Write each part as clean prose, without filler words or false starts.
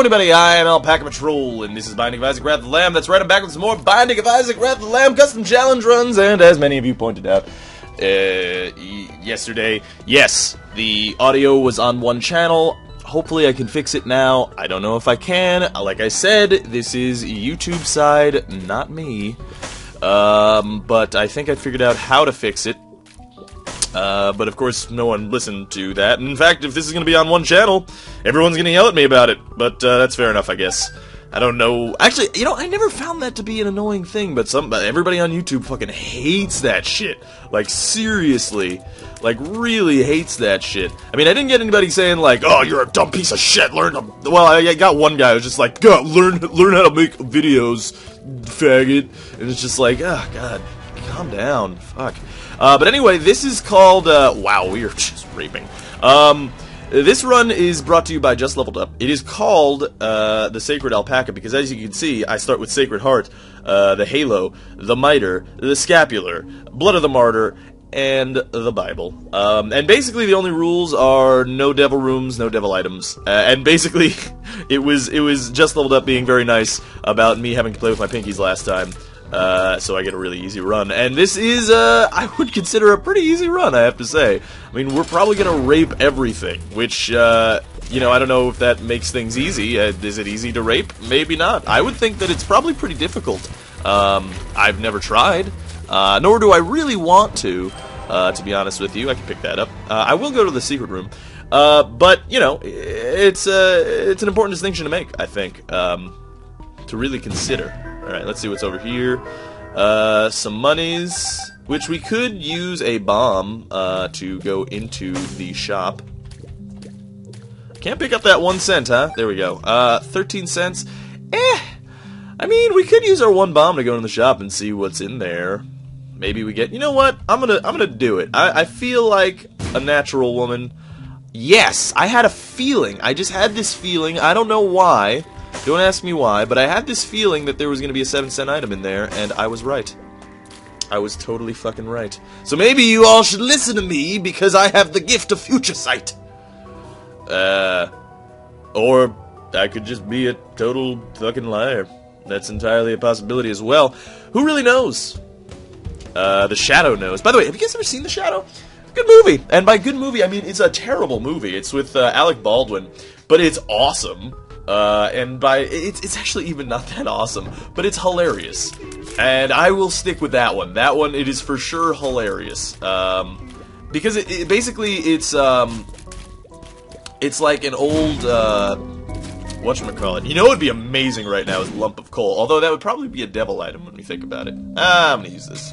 anybody, I am Alpacapatrol, and this is Binding of Isaac Wrath of the Lamb. That's right, I'm back with some more Binding of Isaac Wrath of the Lamb custom challenge runs, and as many of you pointed out yesterday, yes, the audio was on one channel. Hopefully I can fix it now. I don't know if I can. Like I said, this is YouTube side, not me. But I think I figured out how to fix it. But of course, no one listened to that. In fact, if this is going to be on one channel, everyone's going to yell at me about it. But that's fair enough, I guess. I don't know. Actually, you know, I never found that to be an annoying thing, but everybody on YouTube fucking hates that shit. Like, seriously. Like, really hates that shit. I mean, I didn't get anybody saying, like, oh, you're a dumb piece of shit, learn to... Well, I got one guy who was just like, go, learn how to make videos, faggot. And it's just like, oh, God, calm down, fuck. But anyway, this is called, wow, we are just raping. This run is brought to you by Just Leveled Up. It is called, the Sacred Alpaca, because as you can see, I start with Sacred Heart, the Halo, the Mitre, the Scapular, Blood of the Martyr, and the Bible. And basically the only rules are no devil rooms, no devil items. And basically, it was Just Leveled Up being very nice about me having to play with my pinkies last time. So I get a really easy run. And this is, I would consider a pretty easy run, I have to say. I mean, we're probably gonna rape everything, which, you know, I don't know if that makes things easy. Is it easy to rape? Maybe not. I would think that it's probably pretty difficult. I've never tried, nor do I really want to be honest with you. I can pick that up. I will go to the secret room. But, you know, it's an important distinction to make, I think, to really consider. Alright, let's see what's over here. Some monies, which we could use a bomb to go into the shop. Can't pick up that 1 cent, huh? There we go. 13 cents. I mean, we could use our 1 bomb to go in the shop and see what's in there. Maybe we get... You know what? I'm gonna do it. I feel like a natural woman. Yes, I had a feeling. I just had this feeling. I don't know why. Don't ask me why, but I had this feeling that there was going to be a 7-cent item in there, and I was right. I was totally fucking right. So maybe you all should listen to me, because I have the gift of future sight. Or I could just be a total fucking liar. That's entirely a possibility as well. Who really knows? The Shadow knows. By the way, have you guys ever seen The Shadow? Good movie. And by good movie, I mean it's a terrible movie. It's with Alec Baldwin, but it's awesome. And it's actually even not that awesome, but it's hilarious. And I will stick with that one. That one, it is for sure hilarious. Because it's like an old, whatchamacallit. You know what would be amazing right now is Lump of Coal. Although that would probably be a devil item when we think about it. I'm gonna use this.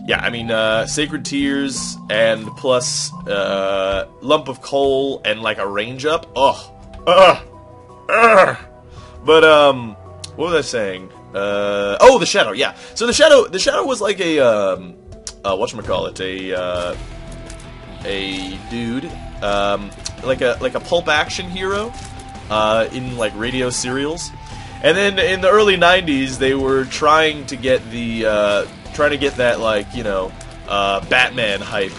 Yeah, I mean, Sacred Tears, and plus, Lump of Coal, and like a range up. But, what was I saying? Oh, the Shadow, yeah. So the Shadow was like a, whatchamacallit, a dude, like a pulp action hero, in, like, radio serials. And then in the early 90s, they were trying to get that, like, you know, Batman hype,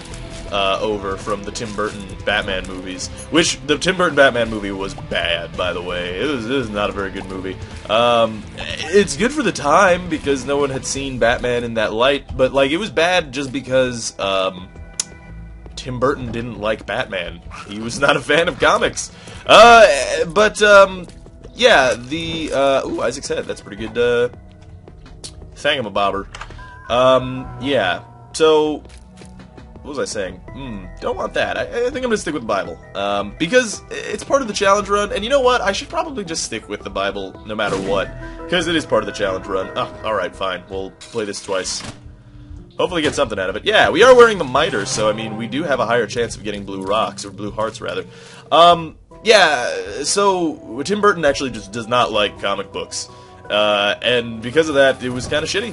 over from the Tim Burton Batman movies, which the Tim Burton Batman movie was bad, by the way. It was not a very good movie. It's good for the time because no one had seen Batman in that light, but like it was bad just because Tim Burton didn't like Batman. He was not a fan of comics. Yeah, ooh, Isaac's Head. That's pretty good. Thangamabobber. Yeah. So. What was I saying? Don't want that. I think I'm gonna stick with the Bible. Because it's part of the challenge run, and you know what? I should probably just stick with the Bible no matter what. Because it is part of the challenge run. Oh, alright, fine. We'll play this twice. Hopefully get something out of it. Yeah, we are wearing the Mitre, so I mean, we do have a higher chance of getting blue rocks, or blue hearts, rather. Yeah, so Tim Burton actually just does not like comic books. And because of that, it was kind of shitty.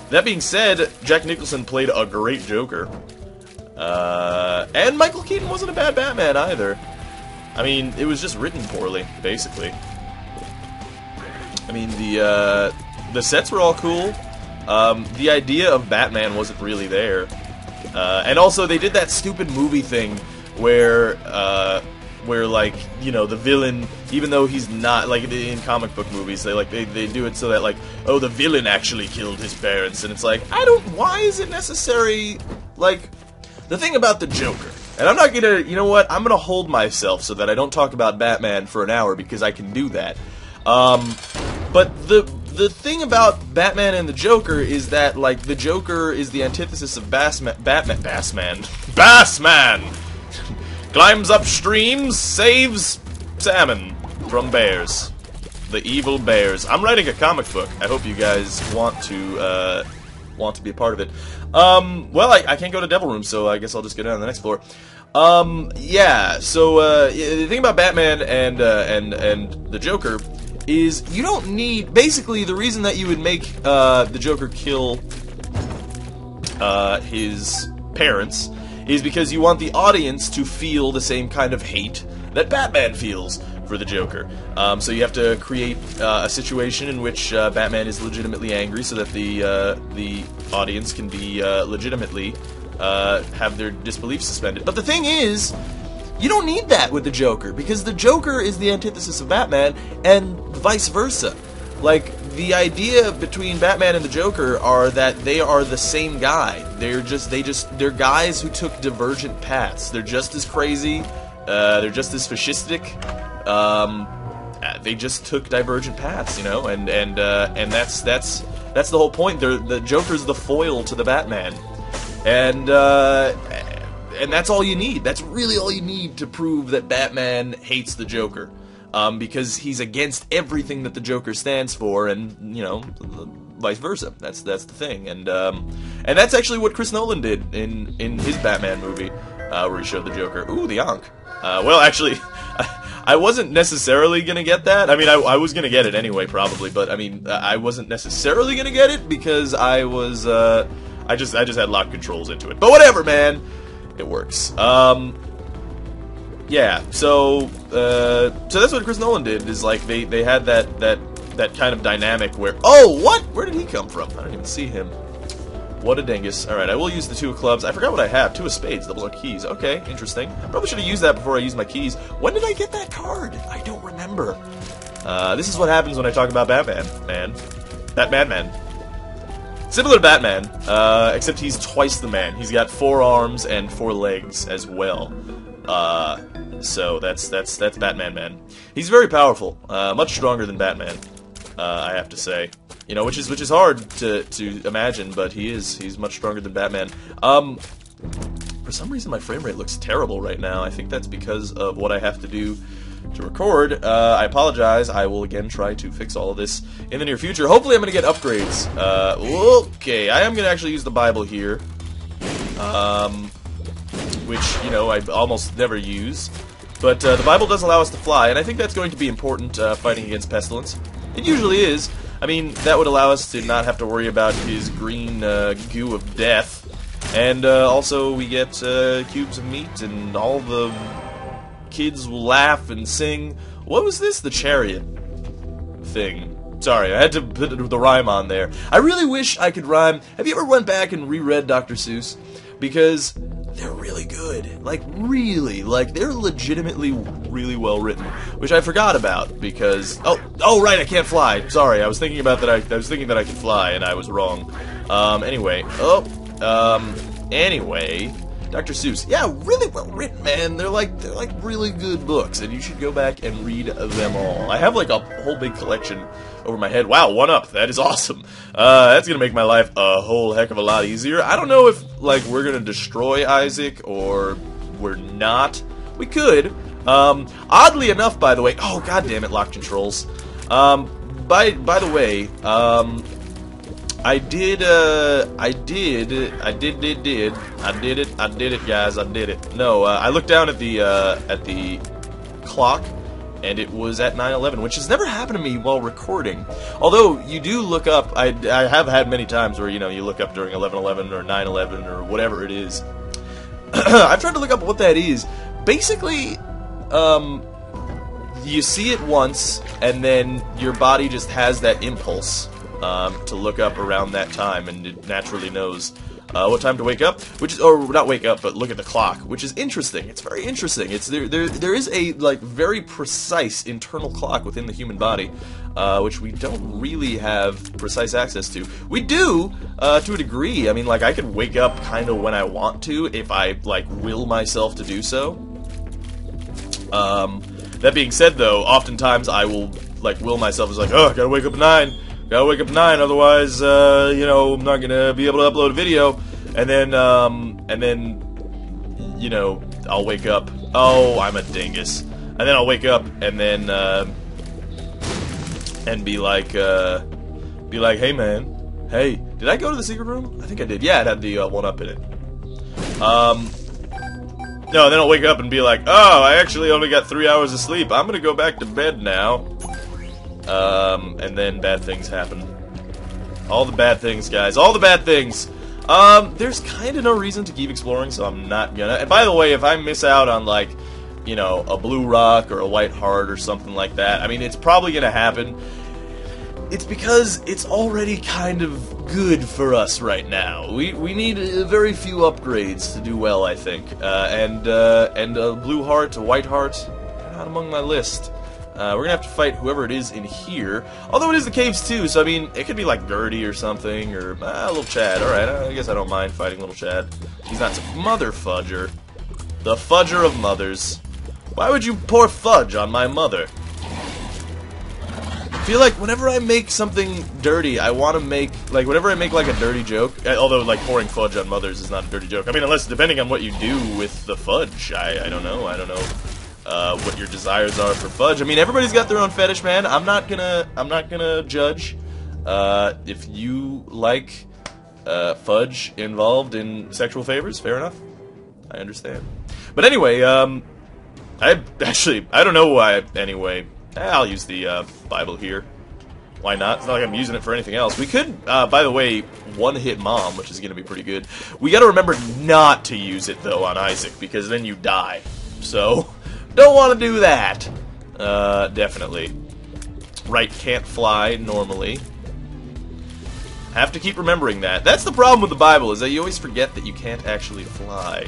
That being said, Jack Nicholson played a great Joker. And Michael Keaton wasn't a bad Batman either. I mean, it was just written poorly, basically. I mean, the sets were all cool. The idea of Batman wasn't really there. And also, they did that stupid movie thing where where, like, you know, the villain, even though he's not, like, in comic book movies, they do it so that, like, oh, the villain actually killed his parents, and it's like, why is it necessary? Like, the thing about the Joker, and I'm not gonna, you know what, I'm gonna hold myself so that I don't talk about Batman for an hour, because I can do that. But the thing about Batman and the Joker is that, like, the Joker is the antithesis of Bassman. Climbs up streams, saves salmon from bears. The evil bears. I'm writing a comic book. I hope you guys want to be a part of it. Well, I can't go to Devil Room, so I guess I'll just go down to the next floor. Yeah, so, the thing about Batman and the Joker is you don't need, basically the reason that you would make the Joker kill his parents is because you want the audience to feel the same kind of hate that Batman feels for the Joker. So you have to create a situation in which Batman is legitimately angry so that the audience can be legitimately have their disbelief suspended. But the thing is, you don't need that with the Joker, because the Joker is the antithesis of Batman, and vice versa. Like, the idea between Batman and the Joker are that they are the same guy. They're guys who took divergent paths. They're just as crazy, they're just as fascistic, they just took divergent paths, you know, and that's the whole point. The Joker's the foil to the Batman. And that's all you need. That's really all you need to prove that Batman hates the Joker. Because he's against everything that the Joker stands for, and, you know, vice versa. That's the thing. And that's actually what Chris Nolan did in his Batman movie, where he showed the Joker. Ooh, the Ankh. Well, actually, I wasn't necessarily gonna get that. I mean, I was gonna get it anyway, probably, but I mean, I wasn't necessarily gonna get it because I was, I just had lock controls into it. But whatever, man. It works. Yeah, so that's what Chris Nolan did, is like they had that kind of dynamic where, oh, what? Where did he come from? I don't even see him. What a dingus. Alright, I will use the 2 of clubs. I forgot what I have. 2 of spades, double on keys. Okay, interesting. I probably should have used that before I used my keys. When did I get that card? I don't remember. This is what happens when I talk about Batman, man. Batman, man. Similar to Batman, except he's twice the man. He's got 4 arms and 4 legs as well. So that's Batman, man. He's very powerful, much stronger than Batman, I have to say. You know, which is hard to imagine, but he's much stronger than Batman. For some reason my frame rate looks terrible right now. I think that's because of what I have to do to record. I apologize. I will again try to fix all of this in the near future. Hopefully I'm going to get upgrades. Okay, I am going to actually use the Bible here. Which, you know, I almost never use. But the Bible does allow us to fly, and I think that's going to be important fighting against pestilence. It usually is. I mean, that would allow us to not have to worry about his green goo of death. And also we get cubes of meat, and all the kids will laugh and sing. What was this? The chariot thing. Sorry, I had to put the rhyme on there. I really wish I could rhyme. Have you ever went back and reread Dr. Seuss? Because they're really good. Like, really. Like, they're legitimately really well written. Which I forgot about, because... Oh, right, I can't fly. Sorry, I was thinking about that. I was thinking that I could fly, and I was wrong. Anyway. Anyway... Dr. Seuss. Yeah, really well written, man. They're like really good books, and you should go back and read them all. I have like a whole big collection over my head. Wow, 1-up. That is awesome. That's gonna make my life a whole heck of a lot easier. I don't know if like we're gonna destroy Isaac or we're not. We could. Oddly enough, by the way. Oh, god damn it, lock controls. By the way, I did it, guys, I did it. No, I looked down at the clock, and it was at 9:11, which has never happened to me while recording. Although, you do look up, I have had many times where, you know, you look up during 11:11 or 9:11 or whatever it is. I've tried to look up what that is. Basically, you see it once, and then your body just has that impulse to look up around that time, and it naturally knows what time to wake up, or not wake up, but look at the clock, which is interesting. It's very interesting. There is a like very precise internal clock within the human body, which we don't really have precise access to. We do, to a degree. I mean, like, I can wake up kind of when I want to, if I, like, will myself to do so. That being said, though, oftentimes I will, like, will myself as like, oh, I gotta wake up at 9. Gotta wake up at 9, otherwise, you know, I'm not gonna be able to upload a video. And then, you know, I'll wake up. Oh, I'm a dingus. And then I'll wake up and then, and be like, hey man, hey, did I go to the secret room? I think I did. Yeah, it had the 1-up in it. No, then I'll wake up and be like, oh, I actually only got 3 hours of sleep. I'm gonna go back to bed now. And then bad things happen. All the bad things, guys. All the bad things. There's kind of no reason to keep exploring, so I'm not gonna. And by the way, if I miss out on, like, you know, a blue rock or a white heart or something like that, I mean, it's probably gonna happen. It's because it's already kind of good for us right now. We need very few upgrades to do well, I think. And a blue heart, a white heart, they're not among my list. We're gonna have to fight whoever it is in here. Although it is the caves too, so I mean, it could be like Gertie or something, or little Chad. Alright, I guess I don't mind fighting little Chad. He's not some mother fudger. The fudger of mothers. Why would you pour fudge on my mother? I feel like whenever I make something dirty, I want to make, like, whenever I make, like, a dirty joke, although, like, pouring fudge on mothers is not a dirty joke. I mean, unless, depending on what you do with the fudge, I don't know, what your desires are for fudge. I mean, everybody's got their own fetish, man. I'm not gonna judge. If you like, fudge involved in sexual favors, fair enough. I understand. But anyway, I don't know why, anyway. I'll use the Bible here. Why not? It's not like I'm using it for anything else. We could, by the way, one-hit mom, which is going to be pretty good. We got to remember not to use it, though, on Isaac, because then you die. So, don't want to do that. Definitely. Right, can't fly normally. Have to keep remembering that. That's the problem with the Bible, is that you always forget that you can't actually fly.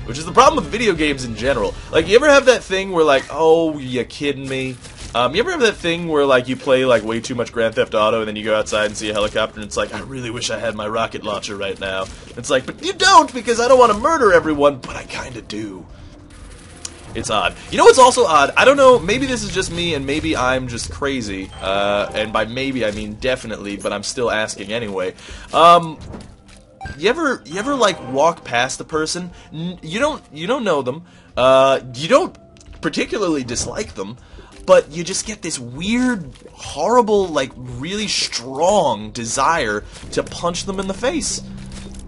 Which is the problem with video games in general. Like, you ever have that thing where, like, oh, you kidding me? You ever have that thing where, like, you play, like, way too much Grand Theft Auto, and then you go outside and see a helicopter, and it's like, I really wish I had my rocket launcher right now. It's like, but you don't, because I don't want to murder everyone, but I kinda do. It's odd. You know what's also odd? I don't know, maybe this is just me, and maybe I'm just crazy. And by maybe, I mean definitely, but I'm still asking anyway. You ever like walk past a person? You don't know them. You don't particularly dislike them, but you just get this weird, horrible, like really strong desire to punch them in the face.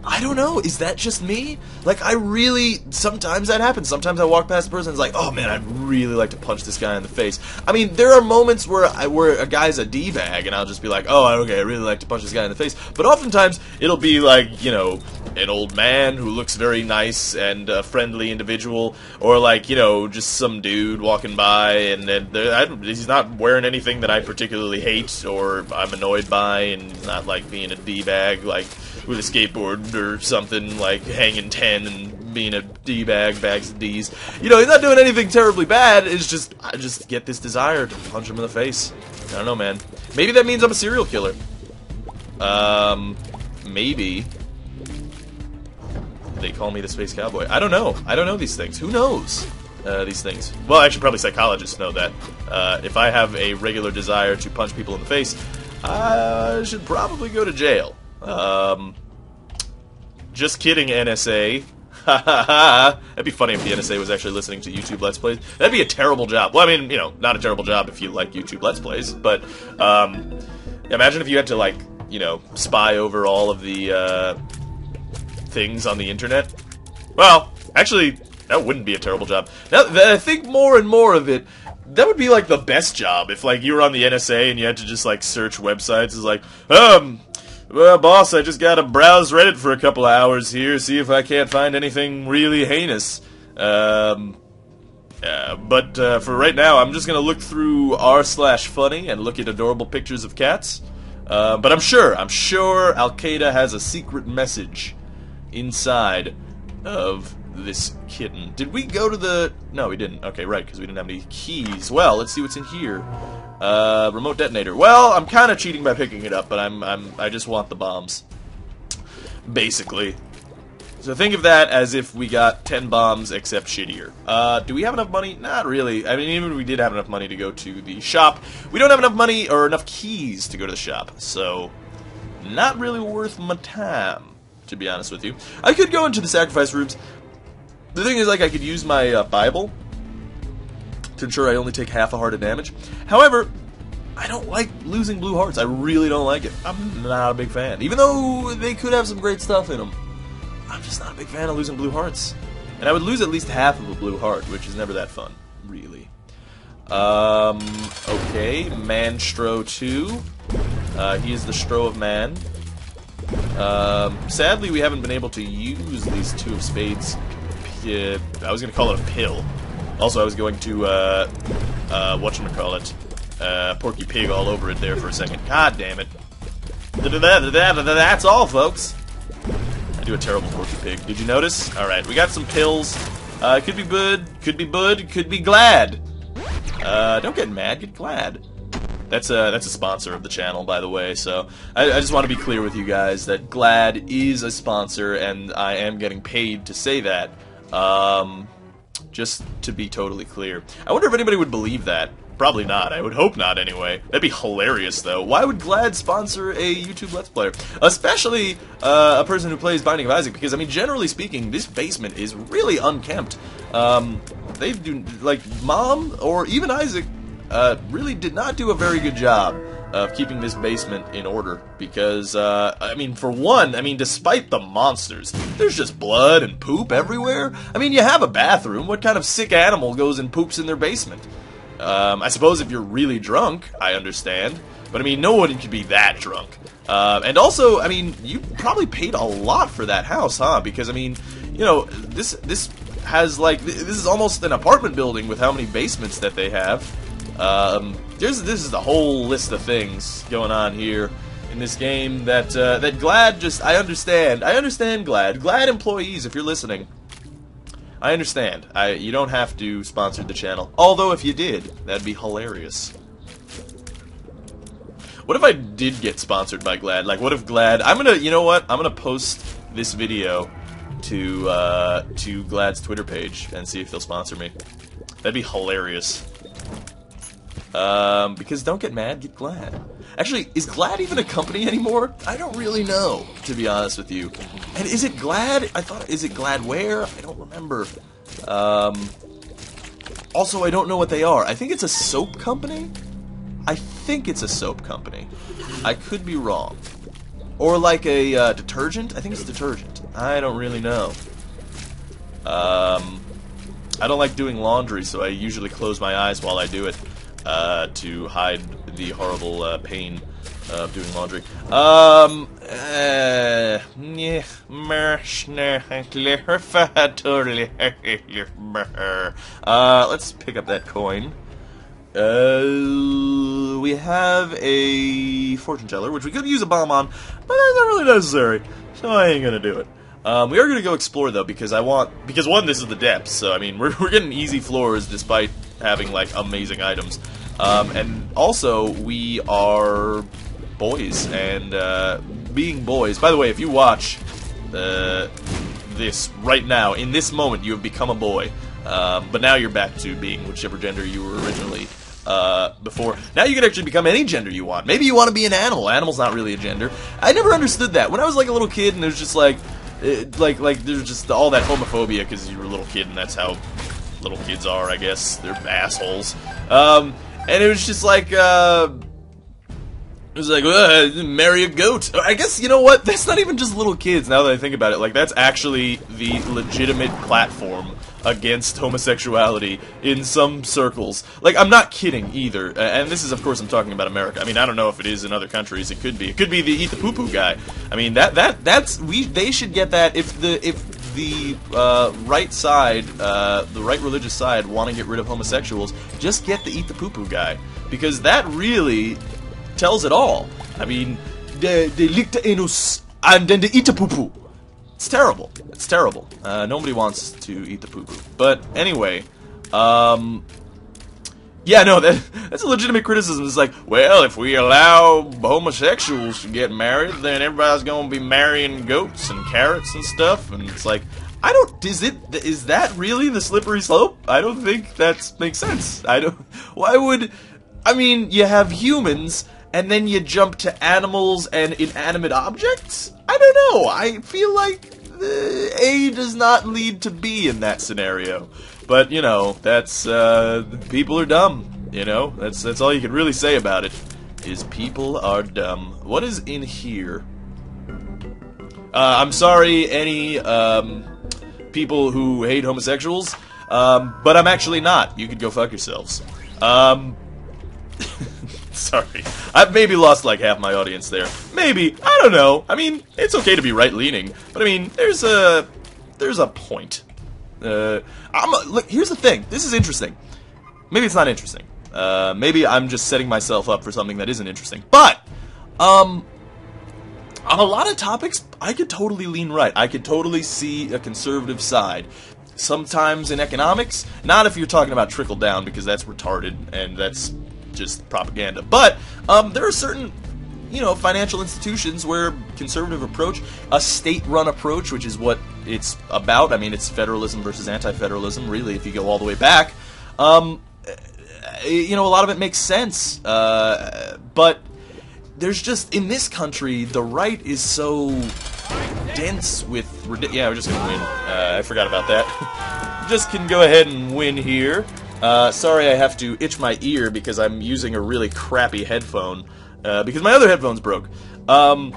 I don't know, is that just me? Like, sometimes that happens. Sometimes I walk past a person and it's like, oh man, I'd really like to punch this guy in the face. I mean, there are moments where a guy's a D-bag and I'll just be like, oh, okay, I really like to punch this guy in the face. But oftentimes, it'll be like, you know, an old man who looks very nice and a friendly individual, or like, you know, just some dude walking by and he's not wearing anything that I particularly hate or I'm annoyed by, and he's not like being a D-bag, like, with a skateboard or something, like hanging 10 and being a D-bag, bags of D's. You know, he's not doing anything terribly bad, it's just, I just get this desire to punch him in the face. I don't know, man. Maybe that means I'm a serial killer. Maybe they call me the Space Cowboy. I don't know. I don't know these things. Who knows these things? Well, actually, probably psychologists know that. If I have a regular desire to punch people in the face, I should probably go to jail. Just kidding, NSA. That'd be funny if the NSA was actually listening to YouTube Let's Plays. That'd be a terrible job. Well, I mean, you know, not a terrible job if you like YouTube Let's Plays, but, imagine if you had to, like, you know, spy over all of the, things on the internet. Well, actually, that wouldn't be a terrible job. Now, I think more and more of it, that would be, like, the best job. If, like, you were on the NSA and you had to just, like, search websites. It's like, well, boss, I just gotta browse Reddit for a couple of hours here, see if I can't find anything really heinous. But for right now, I'm just gonna look through r/funny and look at adorable pictures of cats. But I'm sure Al-Qaeda has a secret message inside of this kitten. Did we go to the... No, we didn't. Okay, right, because we didn't have any keys. Well, let's see what's in here. Remote detonator. Well, I'm kind of cheating by picking it up, but I just want the bombs. Basically. So think of that as if we got 10 bombs, except shittier. Do we have enough money? Not really. I mean, even if we did have enough money to go to the shop, we don't have enough money or enough keys to go to the shop. So, not really worth my time, to be honest with you. I could go into the sacrifice rooms. The thing is, like, I could use my Bible to ensure I only take half a heart of damage. However, I don't like losing blue hearts. I really don't like it. I'm not a big fan. Even though they could have some great stuff in them, I'm just not a big fan of losing blue hearts. And I would lose at least half of a blue heart, which is never that fun, really. Okay, Man-Stro 2. He is the Stro of Man. Sadly, we haven't been able to use these 2 of spades. I was going to call it a pill. Also, I was going to, whatchamacallit, Porky Pig all over it there for a second. God damn it. That's all, folks. I do a terrible Porky Pig. Did you notice? Alright, we got some pills. Could be good, could be bud, could be glad. Don't get mad, get glad. That's a sponsor of the channel, by the way, so I just want to be clear with you guys that Glad is a sponsor, and I am getting paid to say that. Just to be totally clear. I wonder if anybody would believe that. Probably not. I would hope not, anyway. That'd be hilarious, though. Why would Glad sponsor a YouTube Let's Player? Especially a person who plays Binding of Isaac, because, I mean, generally speaking, this basement is really unkempt. They do, like, Mom, or even Isaac, really did not do a very good job of keeping this basement in order, because, I mean, for one, I mean, despite the monsters, there's just blood and poop everywhere. I mean, you have a bathroom. What kind of sick animal goes and poops in their basement? I suppose if you're really drunk, I understand, but I mean, no one could be that drunk. And also, I mean, you probably paid a lot for that house, huh? Because, I mean, you know, this has, like, this is almost an apartment building with how many basements that they have. This is the whole list of things going on here in this game that that Glad just... I understand Glad. Glad employees, if you're listening, I understand. You don't have to sponsor the channel. Although if you did, that'd be hilarious. What if I did get sponsored by Glad? Like, what if Glad... you know what? I'm gonna post this video to Glad's Twitter page and see if they'll sponsor me. That'd be hilarious. Because don't get mad, get Glad. Actually, is Glad even a company anymore? I don't really know, to be honest with you. And is it Glad? Is it Gladware? I don't remember. Also, I don't know what they are. I think it's a soap company? I think it's a soap company. I could be wrong. Or like a, detergent? I think it's detergent. I don't really know. I don't like doing laundry, so I usually close my eyes while I do it. To hide the horrible pain of doing laundry. Let's pick up that coin. We have a fortune teller, which we could use a bomb on, but that's not really necessary, so I ain't gonna do it. We are gonna go explore though, because one, this is the depths, so I mean we're getting easy floors despite having like amazing items. And also, we are boys, and being boys... By the way, if you watch this right now, in this moment, you have become a boy. But now you're back to being whichever gender you were originally before. Now you can actually become any gender you want. Maybe you want to be an animal. Animal's not really a gender. I never understood that. When I was like a little kid, and it was just like there's just all that homophobia because you were a little kid, and that's how little kids are, I guess. They're assholes. And it was just like, marry a goat. I guess, you know what? That's not even just little kids, now that I think about it. Like, that's actually the legitimate platform against homosexuality in some circles. Like, I'm not kidding, either. And this is, of course, I'm talking about America. I mean, I don't know if it is in other countries. It could be. It could be the eat the poo-poo guy. I mean, they should get that if the right side, the right religious side, want to get rid of homosexuals, just get the eat the poo-poo guy, because that really tells it all. I mean, they lick the anus and then they eat the poo-poo. It's terrible. It's terrible. Nobody wants to eat the poo-poo. But anyway, yeah, no, that's a legitimate criticism. It's like, well, if we allow homosexuals to get married, then everybody's gonna be marrying goats and carrots and stuff. And it's like, is that really the slippery slope? I don't think that makes sense. Why would, I mean, you have humans, and then you jump to animals and inanimate objects? I don't know. I feel like A does not lead to B in that scenario. But, you know, that's, people are dumb, you know? That's all you can really say about it, is people are dumb. What is in here? I'm sorry, any, people who hate homosexuals, but I'm actually not. You could go fuck yourselves. Sorry. I've maybe lost like half my audience there. Maybe. I don't know. I mean, it's okay to be right-leaning, but I mean, there's a point. Look, here's the thing. This is interesting. Maybe it's not interesting. Maybe I'm just setting myself up for something that isn't interesting. But, on a lot of topics, I could totally lean right. I could totally see a conservative side. Sometimes in economics, not if you're talking about trickle down, because that's retarded, and that's just propaganda. But, there are certain, you know, financial institutions where conservative approach, a state-run approach, which is what it's about. I mean, it's federalism versus anti-federalism, really, if you go all the way back. You know, a lot of it makes sense. But there's just, in this country, the right is so dense with... Yeah, we're just gonna win. I forgot about that. Just can go ahead and win here. Sorry I have to itch my ear because I'm using a really crappy headphone. Because my other headphones broke. And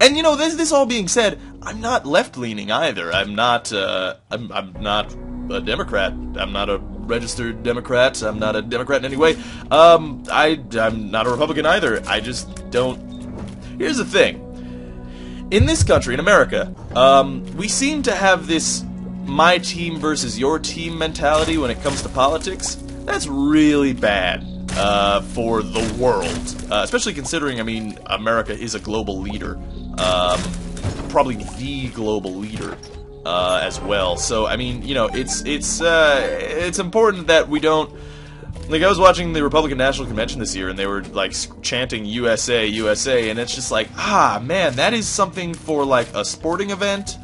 you know, this all being said, I'm not left-leaning either. I'm not I'm not a Democrat. I'm not a registered Democrat. I'm not a Democrat in any way. I'm not a Republican either. I just don't... Here's the thing. In this country, in America, we seem to have this my team versus your team mentality when it comes to politics. That's really bad. For the world, especially considering, I mean, America is a global leader, probably the global leader, as well. So, I mean, you know, it's important that we don't, like, I was watching the Republican National Convention this year, and they were, like, chanting USA, USA, and it's just like, ah, man, that is something for, like, a sporting event,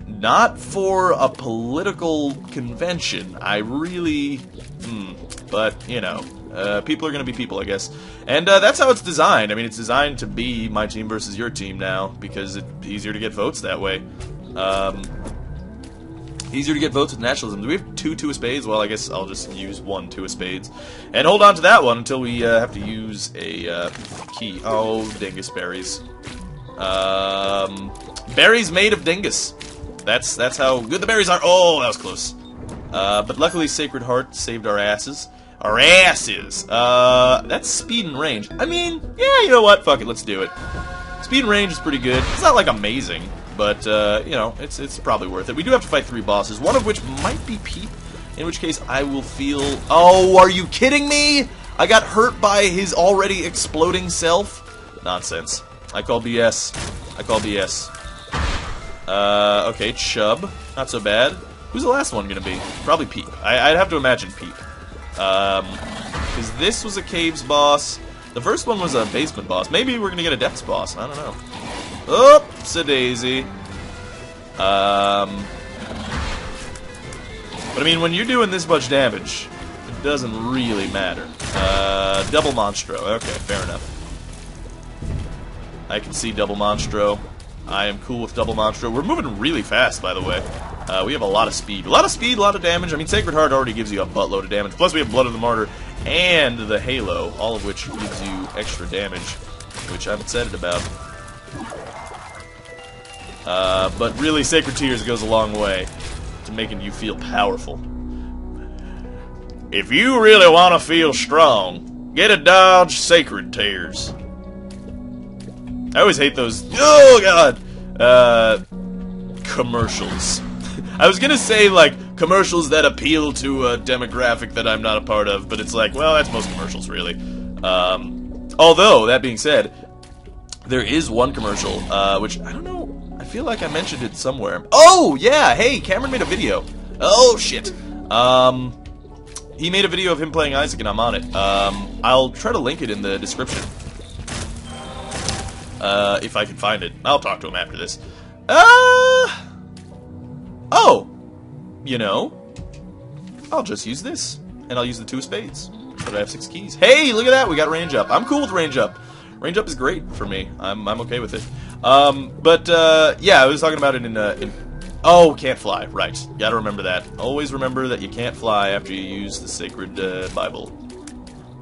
not for a political convention. I really, but, you know, people are going to be people, I guess. And that's how it's designed. I mean, it's designed to be my team versus your team now, because it's easier to get votes that way. Easier to get votes with nationalism. Do we have two of spades? Well, I guess I'll just use one two of spades. And hold on to that one until we have to use a key. Oh, dingus berries. Berries made of dingus. That's how good the berries are. Oh, that was close. But luckily Sacred Heart saved our asses. Our asses! That's speed and range. I mean, yeah, you know what? Fuck it, let's do it. Speed and range is pretty good. It's not, like, amazing, but, you know, it's probably worth it. We do have to fight 3 bosses, one of which might be Peep, in which case I will feel... Oh, are you kidding me? I got hurt by his already exploding self? Nonsense. I call BS. I call BS. Okay, Chub. Not so bad. Who's the last one gonna be? Probably Peep. I'd have to imagine Peep. Because this was a caves boss. The first one was a basement boss. Maybe we're gonna get a depths boss. I don't know. Oh, it's a daisy. But I mean, when you're doing this much damage, it doesn't really matter. Double Monstro. Okay, fair enough. I can see Double Monstro. I am cool with Double Monstro. We're moving really fast, by the way. We have a lot of speed. A lot of speed, a lot of damage. I mean, Sacred Heart already gives you a buttload of damage. Plus, we have Blood of the Martyr and the Halo, all of which gives you extra damage, which I'm excited about. But really, Sacred Tears goes a long way to making you feel powerful. If you really want to feel strong, get a Dodge Sacred Tears. I always hate those, oh god, commercials. I was gonna say, like, commercials that appeal to a demographic that I'm not a part of, but it's like, well, that's most commercials, really. Although, that being said, there is one commercial, which, I don't know, I feel like I mentioned it somewhere. Oh, yeah, hey, Cameron made a video. Oh, shit. He made a video of him playing Isaac, and I'm on it. I'll try to link it in the description. If I can find it. I'll talk to him after this. Oh! You know, I'll just use this. And I'll use the 2 of spades. But I have 6 keys. Hey, look at that, we got range up. I'm cool with range up. Range up is great for me. I'm okay with it. Yeah, I was talking about it in oh, can't fly. Right. Gotta remember that. Always remember that you can't fly after you use the sacred Bible.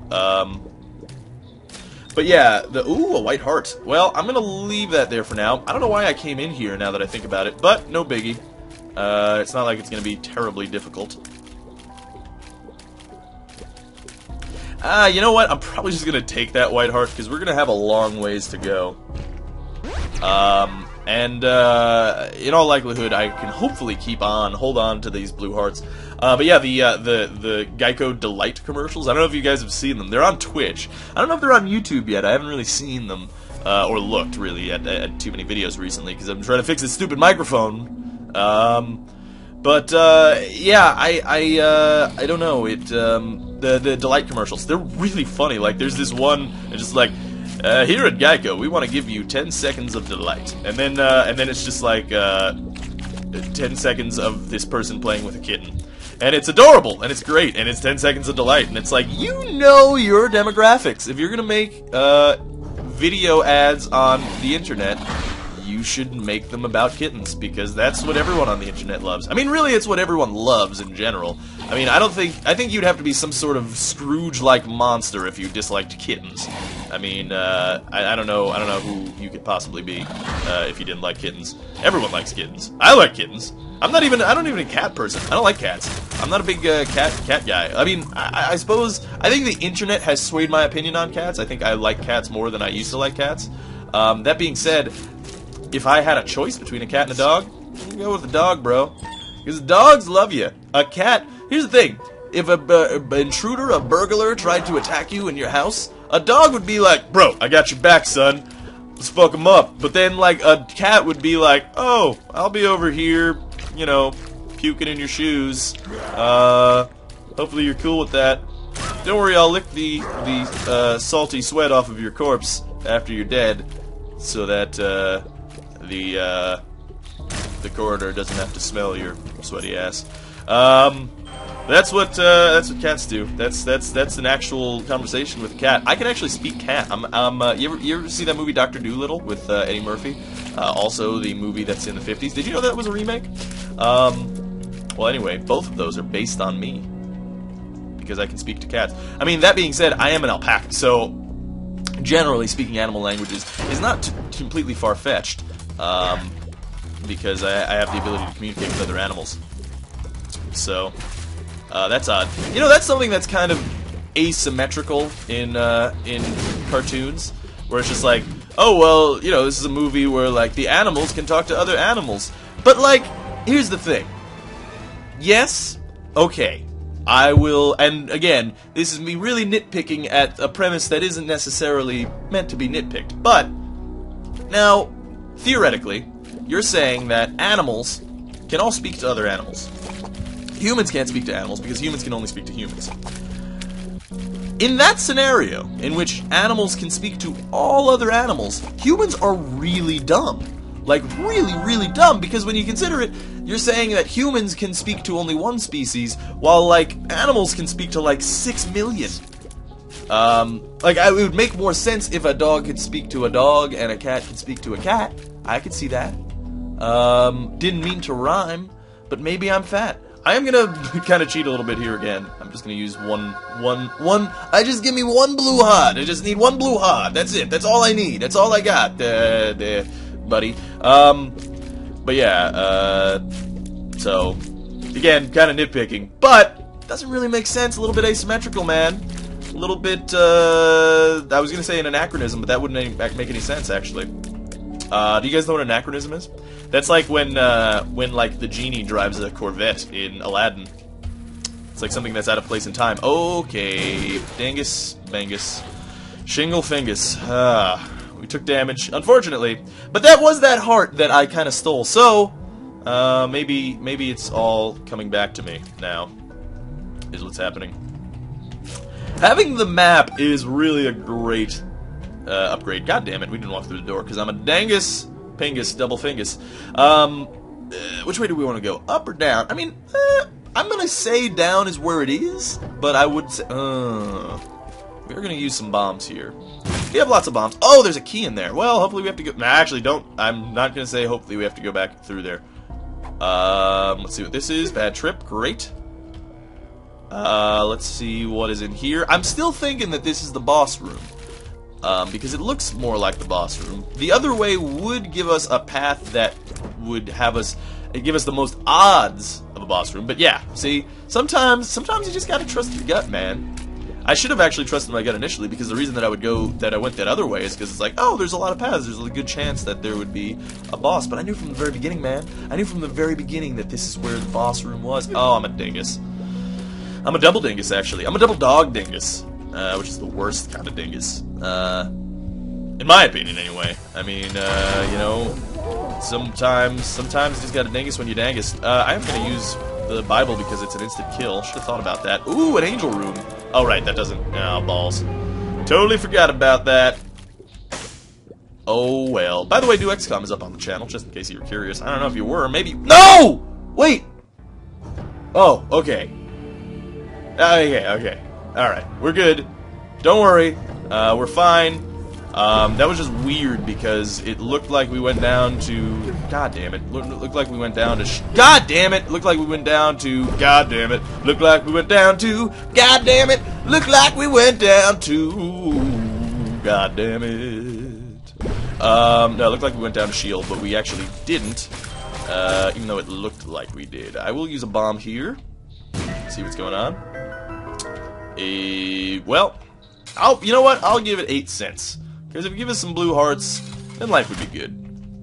But yeah, ooh, a white heart. Well, I'm gonna leave that there for now. I don't know why I came in here now that I think about it, but no biggie. It's not like it's gonna be terribly difficult. You know what? I'm probably just gonna take that white heart, because we're gonna have a long ways to go. In all likelihood, I can hopefully hold on to these blue hearts. But yeah, the Geico Delight commercials, I don't know if you guys have seen them. They're on Twitch. I don't know if they're on YouTube yet. I haven't really seen them, or looked, really, at too many videos recently, because I'm trying to fix this stupid microphone. Yeah, I don't know, the Delight commercials, they're really funny. Like, there's this one, it's just like, here at Geico, we want to give you 10 seconds of delight. And then it's just like, 10 seconds of this person playing with a kitten. And it's adorable, and it's great, and it's 10 seconds of delight, and it's like, you know your demographics. If you're gonna make, video ads on the internet, you should make them about kittens, because that's what everyone on the internet loves. I mean, really, it's what everyone loves in general. I mean, I think you'd have to be some sort of Scrooge-like monster if you disliked kittens. I mean, I don't know who you could possibly be, if you didn't like kittens. Everyone likes kittens. I like kittens. I'm not even a cat person. I don't like cats. I'm not a big, cat guy. I mean, I suppose, I think the internet has swayed my opinion on cats. I think I like cats more than I used to like cats. That being said, if I had a choice between a cat and a dog, I'd go with the dog, bro. Because dogs love you. A cat, here's the thing. If an intruder, a burglar, tried to attack you in your house, a dog would be like, bro, I got your back, son. Let's fuck him up. But then, like, a cat would be like, oh, I'll be over here, you know, puking in your shoes. Hopefully you're cool with that. Don't worry, I'll lick the salty sweat off of your corpse after you're dead, so that, the coroner doesn't have to smell your sweaty ass. That's what cats do. That's an actual conversation with a cat. I can actually speak cat. You ever see that movie Dr. Dolittle with Eddie Murphy? Also the movie that's in the 50s. Did you know that was a remake? Well, anyway, both of those are based on me, because I can speak to cats. I mean, that being said, I am an alpaca, so generally speaking, animal languages is not completely far-fetched. Because I have the ability to communicate with other animals. So, that's odd. You know, that's something that's kind of asymmetrical in cartoons, where it's just like, oh, well, you know, this is a movie where, like, the animals can talk to other animals. But, like, here's the thing. Yes, okay, I will, and again, this is me really nitpicking at a premise that isn't necessarily meant to be nitpicked, but, now, theoretically, you're saying that animals can all speak to other animals. Humans can't speak to animals because humans can only speak to humans. In that scenario, in which animals can speak to all other animals, humans are really dumb. Like, really, really dumb, because when you consider it, you're saying that humans can speak to only one species, while, like, animals can speak to, like, 6 million. Like, it would make more sense if a dog could speak to a dog and a cat could speak to a cat. I could see that. Didn't mean to rhyme, but maybe I'm fat. I am gonna kind of cheat a little bit here again. I'm just gonna use one. Just give me one blue heart. I just need one blue heart. That's it. That's all I need. That's all I got, buddy. But yeah, so, again, kind of nitpicking, but doesn't really make sense. A little bit asymmetrical, man. A little bit, I was gonna say an anachronism, but that wouldn't make any sense, actually. Do you guys know what an anachronism is? That's like when like the genie drives a Corvette in Aladdin. It's like something that's out of place in time. Okay, Dangus, Bangus, Shingle Fingus. We took damage, unfortunately. But that was that heart that I kind of stole. So, maybe it's all coming back to me now, is what's happening. Having the map is really a great upgrade. God damn it, we didn't walk through the door, because I'm a dangus, pingus, double fingus. Which way do we want to go? Up or down? I mean, I'm going to say down is where it is, but I would say... we're going to use some bombs here. We have lots of bombs. Oh, there's a key in there. Well, hopefully we have to go... Nah, actually, don't. I'm not going to say hopefully we have to go back through there. Let's see what this is. Bad trip. Great. Let's see what is in here. I'm still thinking that this is the boss room. Because it looks more like the boss room. The other way would give us a path that would have us... give us the most odds of a boss room. But yeah, see, sometimes you just gotta trust your gut, man. I should have actually trusted my gut initially, because the reason that I went that other way is because it's like, oh, there's a lot of paths, there's a good chance that there would be a boss. But I knew from the very beginning, man. I knew from the very beginning that this is where the boss room was. Oh, I'm a dingus. I'm a double dingus, actually. I'm a double dog dingus, which is the worst kind of dingus. In my opinion, anyway. I mean, you know, sometimes you just gotta dingus when you dangus. I am gonna use the Bible because it's an instant kill. Should have thought about that. Ooh, an angel room. Oh, right, that doesn't... Oh, balls. Totally forgot about that. Oh, well. By the way, Do XCOM is up on the channel, just in case you were curious. I don't know if you were. Maybe... No! Wait! Oh, okay. Okay. Alright, we're good. Don't worry. We're fine. That was just weird because it looked like we went down to... God damn it. Looked like we went down to... God damn it! Looked like we went down to... God damn it! Looked like we went down to... God damn it! Looked like we went down to... God damn it. No, it looked like we went down to Shield, but we actually didn't. Even though it looked like we did. I will use a bomb here. See what's going on. Well... you know what? I'll give it 8 cents. Because if it gives us some blue hearts, then life would be good.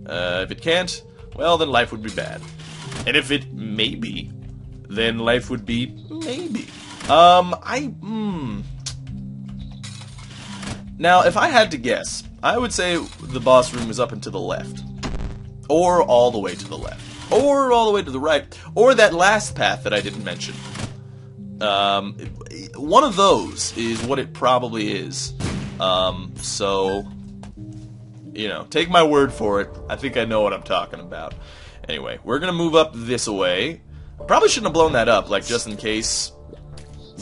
If it can't, well, then life would be bad. And if it maybe, then life would be maybe. Now, if I had to guess, I would say the boss room is up and to the left. Or all the way to the left. Or all the way to the right. Or that last path that I didn't mention. One of those is what it probably is. So, you know, take my word for it. I think I know what I'm talking about. Anyway, we're gonna move up this way. Probably shouldn't have blown that up, like, just in case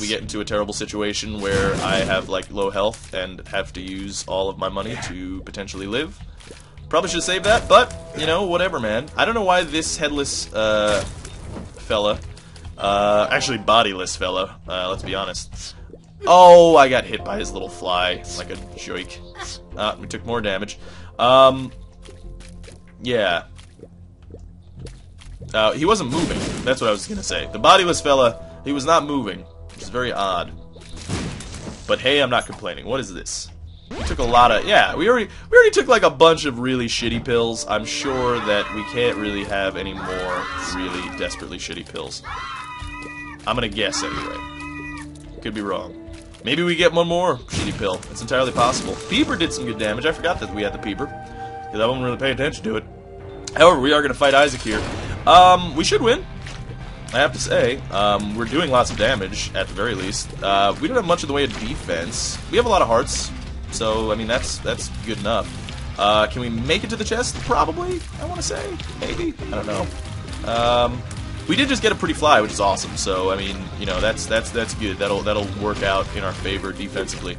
we get into a terrible situation where I have, like, low health and have to use all of my money to potentially live. Probably should have saved that, but, you know, whatever, man. I don't know why this headless, fella... actually bodiless fella, let's be honest. Oh, I got hit by his little fly, like a joik. We took more damage. Yeah. He wasn't moving, that's what I was gonna say. The bodiless fella, he was not moving, which is very odd. But hey, I'm not complaining. What is this? We took a lot of... Yeah, we already took like a bunch of really shitty pills. I'm sure that we can't really have any more really desperately shitty pills. I'm gonna guess anyway. Could be wrong. Maybe we get one more shitty pill. It's entirely possible. Peeper did some good damage. I forgot that we had the Peeper, because I wasn't really paying attention to it. However, we are gonna fight Isaac here. We should win, I have to say. We're doing lots of damage, at the very least. We don't have much in the way of defense. We have a lot of hearts, so, I mean, that's good enough. Can we make it to the chest? Probably, I want to say. Maybe. I don't know. We did just get a pretty fly, which is awesome, so, I mean, you know, that's good. That'll work out in our favor defensively.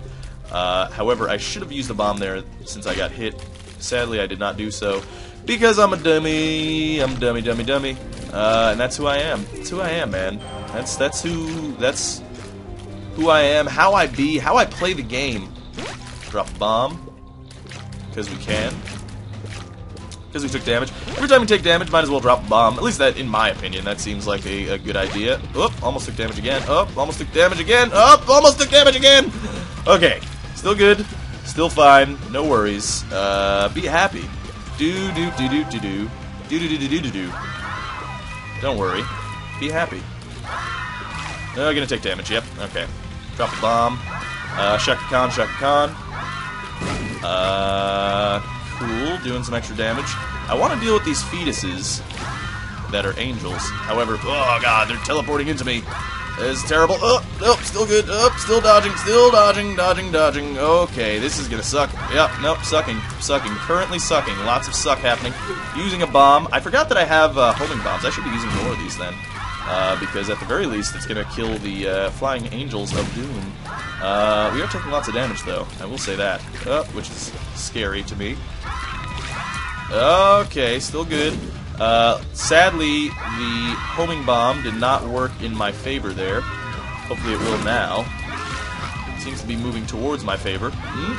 However, I should have used the bomb there since I got hit. Sadly, I did not do so, because I'm a dummy. I'm dummy. And that's who I am. That's who I am, man. That's who I am, how I be, how I play the game. Drop a bomb, because we can. Because we took damage. Every time we take damage, might as well drop a bomb. At least that, in my opinion, that seems like a good idea. Oop, almost took damage again. Up, almost took damage again. Up, almost took damage again. Okay, still good, still fine, no worries. Be happy. Do. Don't worry. Be happy. Oh, gonna take damage. Yep. Okay. Drop a bomb. Shaka Khan. Cool, doing some extra damage. I want to deal with these fetuses that are angels. However, oh god, they're teleporting into me. It's terrible. Oh, nope, still good. Oh, still dodging, dodging. Okay, this is gonna suck. Yep, nope, sucking. Currently sucking. Lots of suck happening. Using a bomb. I forgot that I have homing bombs. I should be using more of these then. Because at the very least, it's gonna kill the flying angels of doom. We are taking lots of damage, though. I will say that. Which is scary to me. Okay, still good. Sadly, the homing bomb did not work in my favor there. Hopefully it will now. It seems to be moving towards my favor.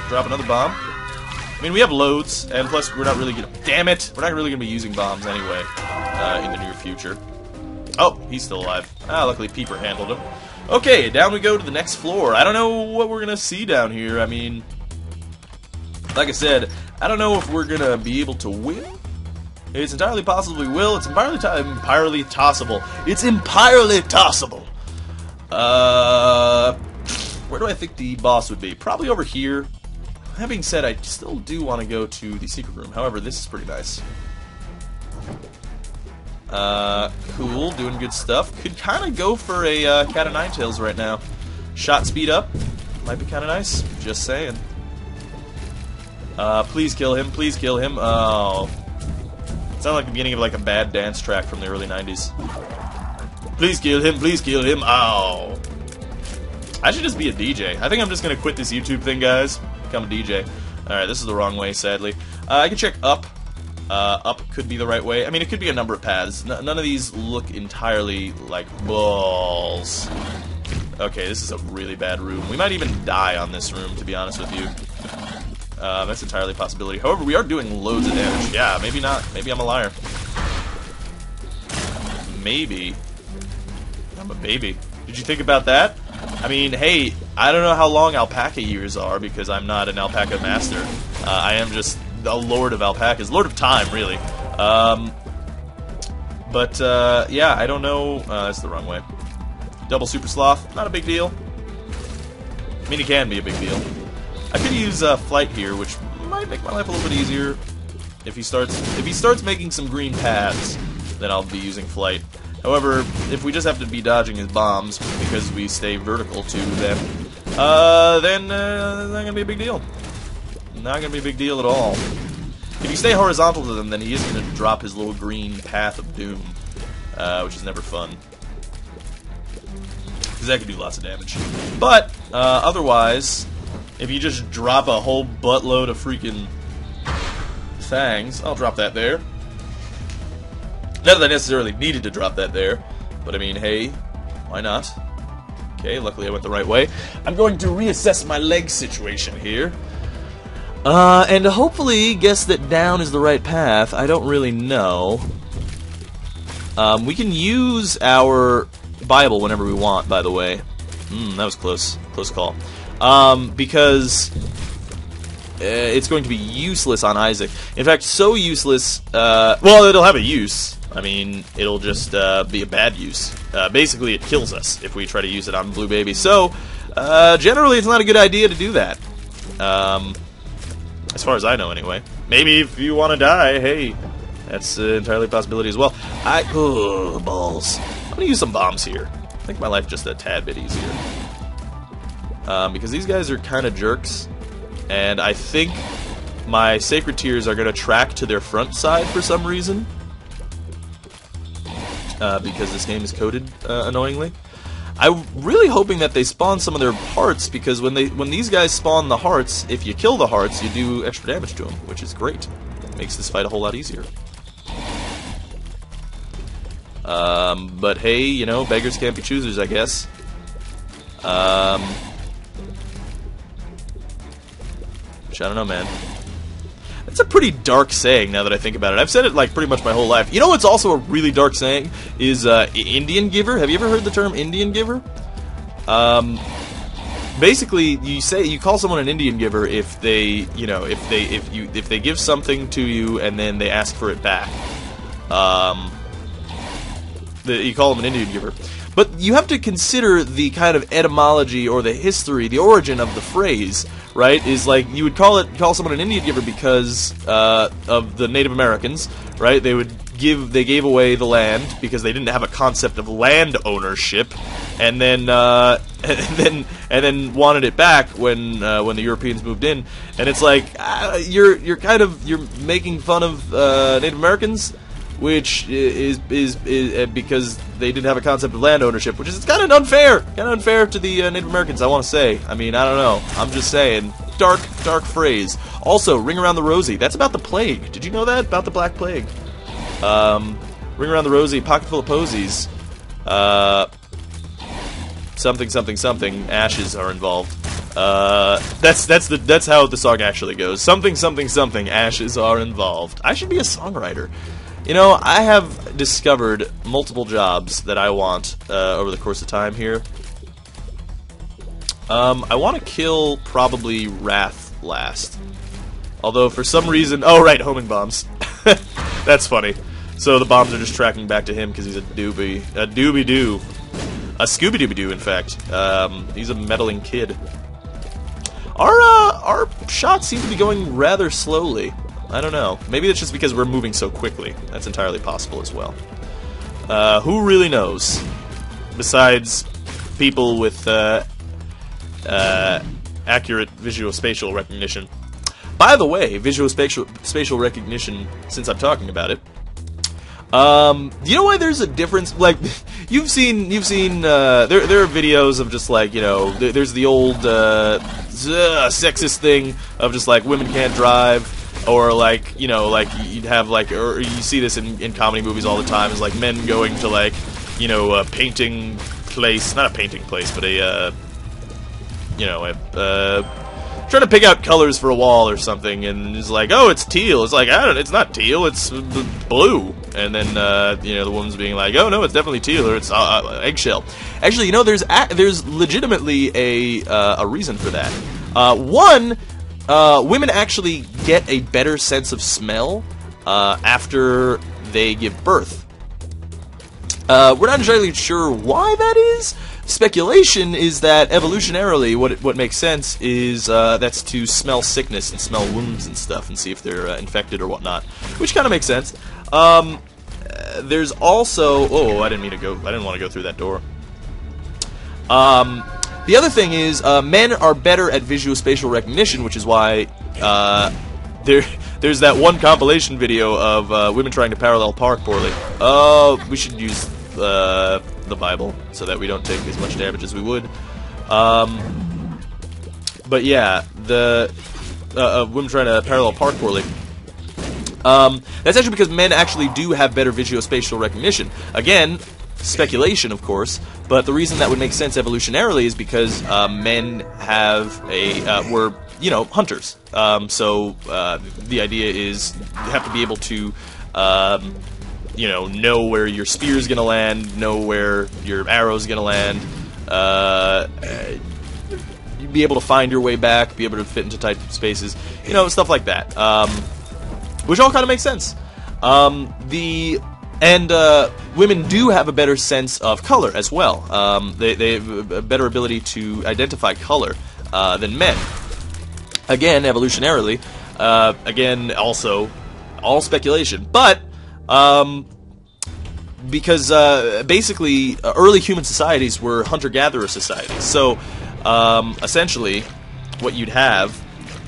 Drop another bomb. I mean, we have loads, and plus we're not really gonna... Damn it! We're not really gonna be using bombs anyway, in the near future. Oh, he's still alive. Luckily Peeper handled him. Okay, down we go to the next floor. I don't know what we're gonna see down here. I mean, like I said, I don't know if we're gonna be able to win. It's entirely possible we will. It's entirely tossable. It's entirely tossable. Where do I think the boss would be? Probably over here. That being said, I still do want to go to the secret room. However, this is pretty nice. Cool, doing good stuff. Could kind of go for a cat of nine tails right now. Shot speed up. Might be kind of nice. Just saying. Please kill him. Please kill him. Oh. Sound like the beginning of like a bad dance track from the early 90s. Please kill him, please kill him. Ow. I should just be a DJ. I think I'm just gonna quit this YouTube thing, guys. Become a DJ. Alright, this is the wrong way, sadly. I can check up. Up could be the right way. I mean, it could be a number of paths. None of these look entirely like balls. Okay, this is a really bad room. We might even die on this room, to be honest with you. That's entirely a possibility. However, we are doing loads of damage. Yeah, maybe not. Maybe I'm a liar. Maybe. I'm a baby. Did you think about that? I mean, hey, I don't know how long alpaca years are because I'm not an alpaca master. I am just the lord of alpacas. Lord of time, really. Yeah, I don't know. That's the wrong way. Double super sloth, not a big deal. I mean, it can be a big deal. I could use flight here, which might make my life a little bit easier. If he starts making some green paths, then I'll be using flight. However, if we just have to be dodging his bombs because we stay vertical to them, then it's not gonna be a big deal. Not gonna be a big deal at all. If you stay horizontal to them, then he is gonna drop his little green path of doom, which is never fun. Because that can do lots of damage. But otherwise, if you just drop a whole buttload of freaking fangs, I'll drop that there. Not that I necessarily needed to drop that there, but I mean, hey, why not? Okay, luckily I went the right way. I'm going to reassess my leg situation here. And hopefully guess that down is the right path. I don't really know. We can use our Bible whenever we want, by the way. That was close. Close call. Because it's going to be useless on Isaac. In fact, so useless, well, it'll have a use. I mean, it'll just be a bad use. Basically, it kills us if we try to use it on Blue Baby. So, generally, it's not a good idea to do that. As far as I know, anyway. Maybe if you want to die, hey, that's entirely a possibility as well. Oh, balls. I'm going to use some bombs here. Make my life just a tad bit easier. Because these guys are kind of jerks. And I think my Sacred Tears are going to track to their front side for some reason. Because this game is coded annoyingly. I'm really hoping that they spawn some of their hearts, because when these guys spawn the hearts, if you kill the hearts, you do extra damage to them, which is great. Makes this fight a whole lot easier. But hey, you know, beggars can't be choosers, I guess. Which I don't know, man. That's a pretty dark saying now that I think about it. I've said it like pretty much my whole life. You know what's also a really dark saying is Indian giver. Have you ever heard the term Indian giver? Basically, you call someone an Indian giver if they, you know, if they give something to you and then they ask for it back. You call them an Indian giver. But you have to consider the kind of etymology or the history, the origin of the phrase, right? Is like you would call someone an Indian giver because of the Native Americans, right? They gave away the land because they didn't have a concept of land ownership, and then wanted it back when the Europeans moved in. And it's like you're making fun of Native Americans, which is because they didn't have a concept of land ownership, which is kind of unfair to the Native Americans. I want to say. I mean, I don't know. I'm just saying. Dark phrase. Also, Ring Around the Rosie. That's about the plague. Did you know that about the Black Plague? Ring Around the Rosie, pocket full of posies. Something. Ashes are involved. That's how the song actually goes. Something. Ashes are involved. I should be a songwriter. You know, I have discovered multiple jobs that I want over the course of time here. I want to kill probably Wrath last. Although for some reason, oh right, homing bombs. That's funny. So the bombs are just tracking back to him because he's a doobie-doo. A Scooby-Dooby-Doo, in fact. He's a meddling kid. Our shots seem to be going rather slowly. I don't know. Maybe it's just because we're moving so quickly. That's entirely possible as well. Who really knows? Besides people with accurate visuospatial recognition. By the way, visuospatial recognition, since I'm talking about it, you know why there's a difference? Like, you've seen, there are videos of just like, you know, there's the old, sexist thing of just like, women can't drive, or like, you know, like, you'd have like, or you see this in comedy movies all the time, is like men going to like, you know, a painting place, not a painting place, but a, you know, trying to pick out colors for a wall or something, and it's like, oh, it's teal. It's like, it's not teal, it's blue. And then, you know, the woman's being like, oh, no, it's definitely teal, or it's eggshell. Actually, you know, there's legitimately a reason for that. One, women actually get a better sense of smell after they give birth. We're not entirely sure why that is. Speculation is that evolutionarily, what makes sense is that's to smell sickness and smell wounds and stuff and see if they're infected or whatnot, which kind of makes sense. There's also I didn't want to go through that door. The other thing is men are better at visuospatial recognition, which is why there's that one compilation video of women trying to parallel park poorly. We should use the Bible so that we don't take as much damage as we would. But yeah, the women trying to parallel park poorly. That's actually because men actually do have better visuospatial recognition. Again, speculation, of course, but the reason that would make sense evolutionarily is because men have were, you know, hunters. So the idea is you have to be able to you know where your spear's gonna land, know where your arrow's gonna land, you'd be able to find your way back, be able to fit into tight spaces, you know, stuff like that, which all kind of makes sense. Women do have a better sense of color as well. They have a better ability to identify color than men. Again, evolutionarily. Again, also, all speculation. But because basically early human societies were hunter-gatherer societies. So essentially what you'd have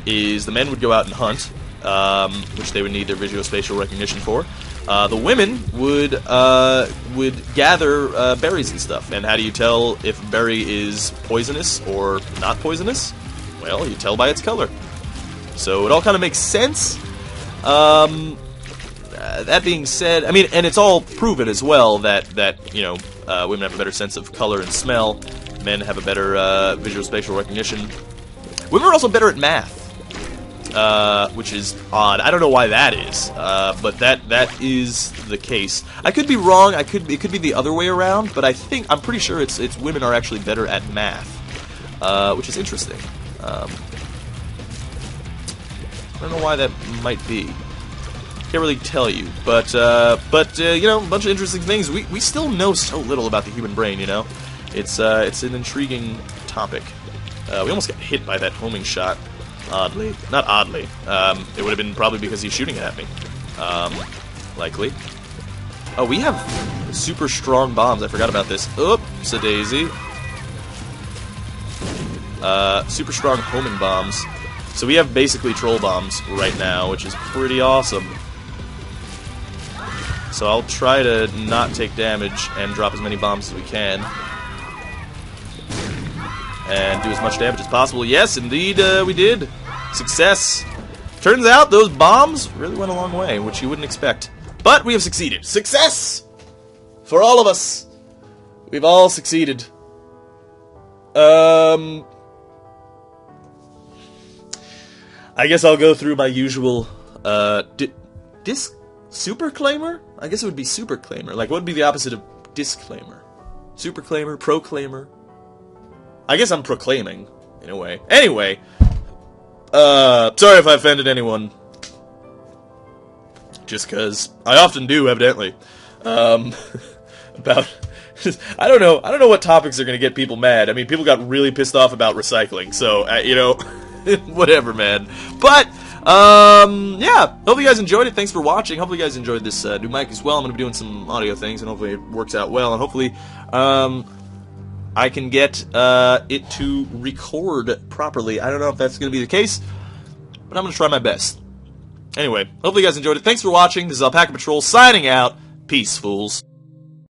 is the men would go out and hunt, which they would need their visuospatial recognition for. The women would gather berries and stuff. And how do you tell if a berry is poisonous or not poisonous? Well, you tell by its color. So it all kind of makes sense. That being said, I mean, and it's all proven as well that you know, women have a better sense of color and smell. Men have a better visuospatial recognition. Women are also better at math, which is odd. I don't know why that is, but that is the case. I could be wrong. It could be the other way around, but I'm pretty sure it's women are actually better at math, which is interesting. I don't know why that might be. Can't really tell you, but you know, a bunch of interesting things. We still know so little about the human brain, you know? It's an intriguing topic. We almost got hit by that homing shot, oddly. Not oddly. It would have been probably because he's shooting it at me. Likely. Oh, we have super strong bombs. I forgot about this. Oops-a-daisy. Super strong homing bombs. So we have basically troll bombs right now, which is pretty awesome. So I'll try to not take damage and drop as many bombs as we can. And do as much damage as possible. Yes, indeed, we did. Success. Turns out those bombs really went a long way, which you wouldn't expect. But we have succeeded. Success! For all of us. We've all succeeded. I guess I'll go through my usual, superclaimer? I guess it would be superclaimer. Like, what would be the opposite of disclaimer? Superclaimer? Proclaimer? I guess I'm proclaiming, in a way. Anyway, sorry if I offended anyone. Just cause I often do, evidently. About... I don't know what topics are gonna get people mad. I mean, people got really pissed off about recycling, so, you know, whatever, man. But, yeah, hopefully you guys enjoyed it. Thanks for watching. Hopefully you guys enjoyed this new mic as well. I'm gonna be doing some audio things, and hopefully it works out well, and hopefully, I can get it to record properly. I don't know if that's going to be the case, but I'm going to try my best. Anyway, hopefully you guys enjoyed it. Thanks for watching. This is Alpaca Patrol signing out. Peace, fools.